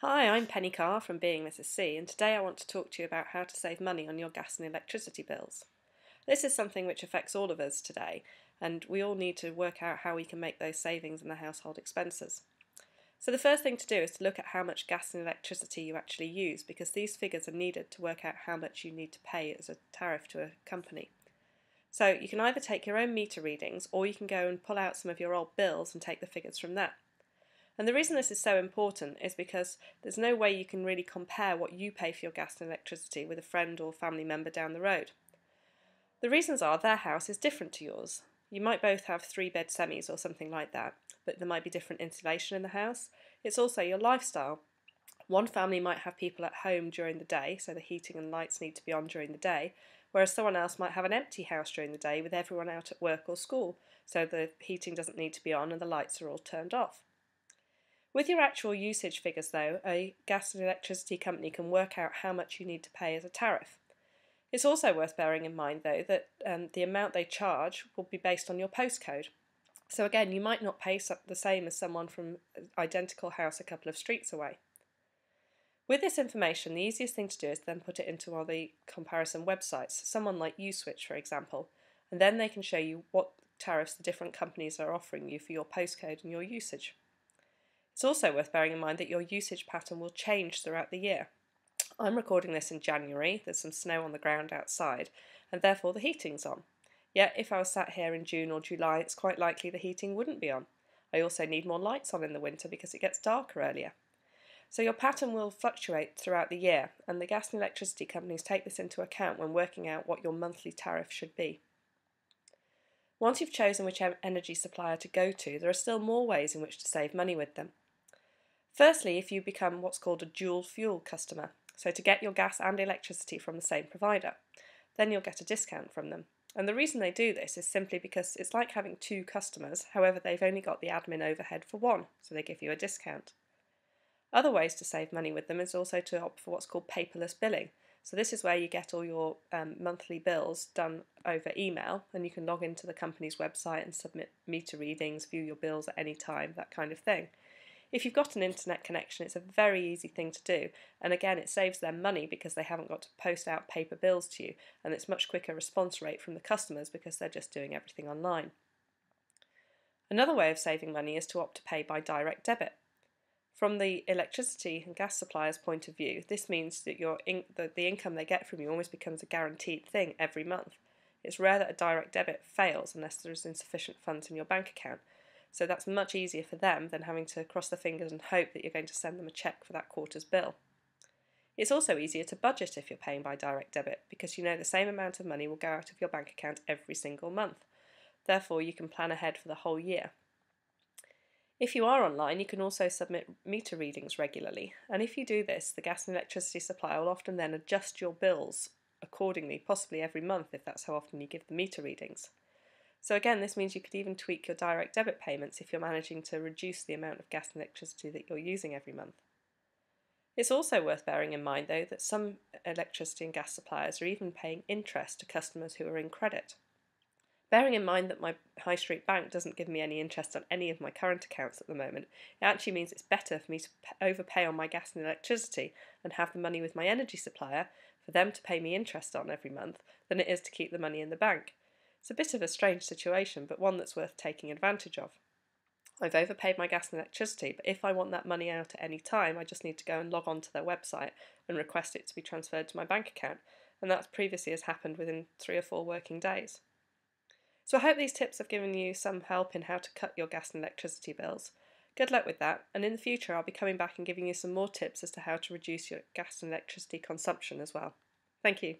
Hi, I'm Penny Carr from Being Mrs. C, and today I want to talk to you about how to save money on your gas and electricity bills. This is something which affects all of us today, and we all need to work out how we can make those savings in the household expenses. So the first thing to do is to look at how much gas and electricity you actually use, because these figures are needed to work out how much you need to pay as a tariff to a company. So you can either take your own meter readings, or you can go and pull out some of your old bills and take the figures from that. And the reason this is so important is because there's no way you can really compare what you pay for your gas and electricity with a friend or family member down the road. The reasons are their house is different to yours. You might both have 3-bed semis or something like that, but there might be different insulation in the house. It's also your lifestyle. One family might have people at home during the day, so the heating and lights need to be on during the day, whereas someone else might have an empty house during the day with everyone out at work or school, so the heating doesn't need to be on and the lights are all turned off. With your actual usage figures though, a gas and electricity company can work out how much you need to pay as a tariff. It's also worth bearing in mind though that the amount they charge will be based on your postcode. So again, you might not pay the same as someone from an identical house a couple of streets away. With this information, the easiest thing to do is then put it into one of the comparison websites, someone like USwitch for example, and then they can show you what tariffs the different companies are offering you for your postcode and your usage. It's also worth bearing in mind that your usage pattern will change throughout the year. I'm recording this in January, there's some snow on the ground outside, and therefore the heating's on. Yet if I was sat here in June or July, it's quite likely the heating wouldn't be on. I also need more lights on in the winter because it gets darker earlier. So your pattern will fluctuate throughout the year, and the gas and electricity companies take this into account when working out what your monthly tariff should be. Once you've chosen which energy supplier to go to, there are still more ways in which to save money with them. Firstly, if you become what's called a dual fuel customer, so to get your gas and electricity from the same provider, then you'll get a discount from them. And the reason they do this is simply because it's like having two customers, however they've only got the admin overhead for one, so they give you a discount. Other ways to save money with them is also to opt for what's called paperless billing. So this is where you get all your monthly bills done over email, and you can log into the company's website and submit meter readings, view your bills at any time, that kind of thing. If you've got an internet connection, it's a very easy thing to do, and again it saves them money because they haven't got to post out paper bills to you, and it's much quicker response rate from the customers because they're just doing everything online. Another way of saving money is to opt to pay by direct debit. From the electricity and gas supplier's point of view, this means that the income they get from you almost becomes a guaranteed thing every month. It's rare that a direct debit fails unless there is insufficient funds in your bank account. So that's much easier for them than having to cross their fingers and hope that you're going to send them a cheque for that quarter's bill. It's also easier to budget if you're paying by direct debit because you know the same amount of money will go out of your bank account every single month. Therefore, you can plan ahead for the whole year. If you are online, you can also submit meter readings regularly, and if you do this, the gas and electricity supplier will often then adjust your bills accordingly, possibly every month if that's how often you give the meter readings. So again, this means you could even tweak your direct debit payments if you're managing to reduce the amount of gas and electricity that you're using every month. It's also worth bearing in mind, though, that some electricity and gas suppliers are even paying interest to customers who are in credit. Bearing in mind that my high street bank doesn't give me any interest on any of my current accounts at the moment, it actually means it's better for me to overpay on my gas and electricity and have the money with my energy supplier for them to pay me interest on every month than it is to keep the money in the bank. It's a bit of a strange situation, but one that's worth taking advantage of. I've overpaid my gas and electricity, but if I want that money out at any time, I just need to go and log on to their website and request it to be transferred to my bank account, and that previously has happened within 3 or 4 working days. So I hope these tips have given you some help in how to cut your gas and electricity bills. Good luck with that, and in the future I'll be coming back and giving you some more tips as to how to reduce your gas and electricity consumption as well. Thank you.